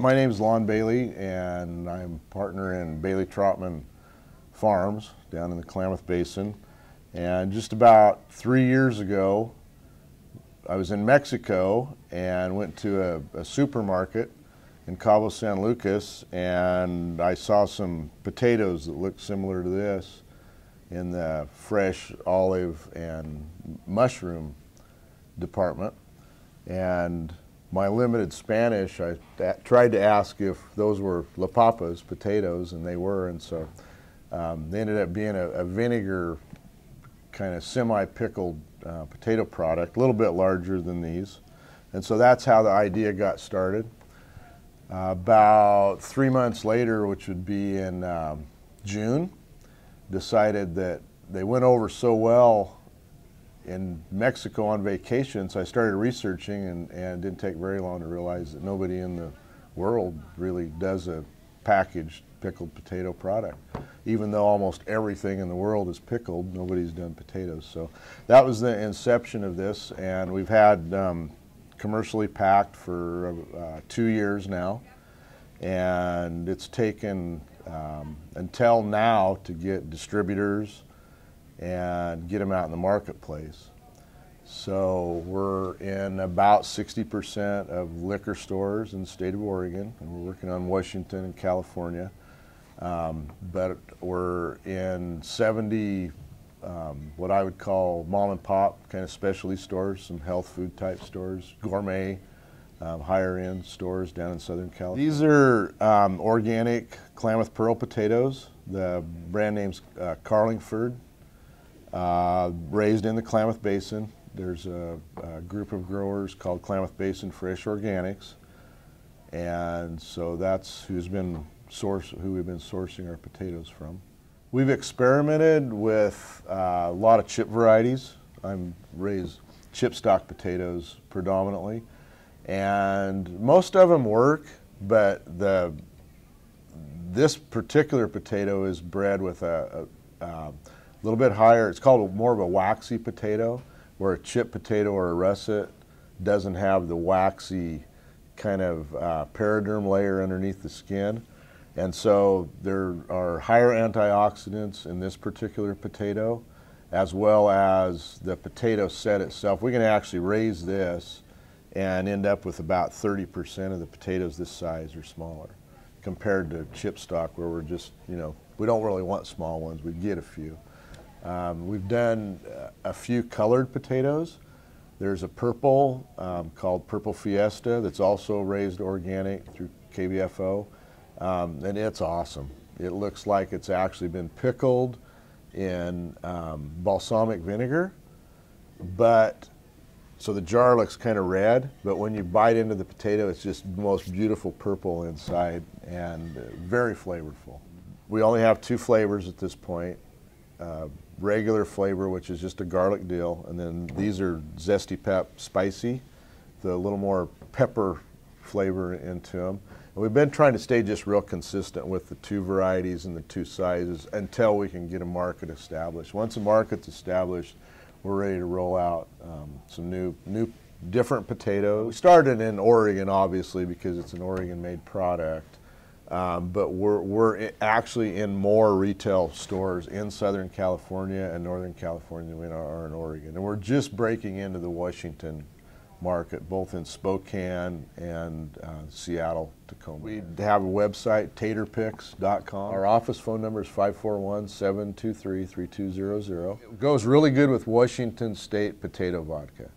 My name is Lon Baley, and I'm partner in Baley-Trotman Farms down in the Klamath Basin. And just about 3 years ago, I was in Mexico and went to a supermarket in Cabo San Lucas, and I saw some potatoes that looked similar to this in the fresh olive and mushroom department. And my limited Spanish, I tried to ask if those were La Papas, potatoes, and they were, and so they ended up being a vinegar kind of semi-pickled potato product, a little bit larger than these. And so that's how the idea got started. About 3 months later, which would be in June, decided that they went over so well in Mexico on vacation, so I started researching, and it didn't take very long to realize that nobody in the world really does a packaged pickled potato product. Even though almost everything in the world is pickled, nobody's done potatoes. So that was the inception of this, and we've had commercially packed for 2 years now, and it's taken until now to get distributors and get them out in the marketplace. So we're in about 60% of liquor stores in the state of Oregon, and we're working on Washington and California. But we're in 70 what I would call mom and pop kind of specialty stores, some health food type stores, gourmet, higher end stores down in Southern California. These are organic Klamath Pearl potatoes. The brand name's Carlingford, raised in the Klamath Basin. There's a group of growers called Klamath Basin Fresh Organics, and so that's who we've been sourcing our potatoes from. We've experimented with a lot of chip varieties. I'm raised chip stock potatoes predominantly, and most of them work, but this particular potato is bred with a little bit higher. It's called more of a waxy potato, where a chip potato or a russet doesn't have the waxy kind of periderm layer underneath the skin. And so there are higher antioxidants in this particular potato, as well as the potato set itself. We can actually raise this and end up with about 30% of the potatoes this size or smaller, compared to chip stock, where we're just, we don't really want small ones, we get a few. We've done a few colored potatoes. There's a purple called Purple Fiesta that's also raised organic through KBFO, and it's awesome. It looks like it's actually been pickled in balsamic vinegar, so the jar looks kind of red, but when you bite into the potato, it's just the most beautiful purple inside and very flavorful. We only have 2 flavors at this point. Regular flavor, which is just a garlic deal, and then these are Zesty Pep Spicy, the little more pepper flavor into them. And we've been trying to stay just real consistent with the 2 varieties and the 2 sizes until we can get a market established. Once a market's established, we're ready to roll out some new different potatoes. We started in Oregon, obviously, because it's an Oregon-made product. But we're actually in more retail stores in Southern California and Northern California than we are in Oregon. And we're just breaking into the Washington market, both in Spokane and Seattle, Tacoma. We have a website, TaterPiks.com. Our office phone number is 541-723-3200. It goes really good with Washington State potato vodka.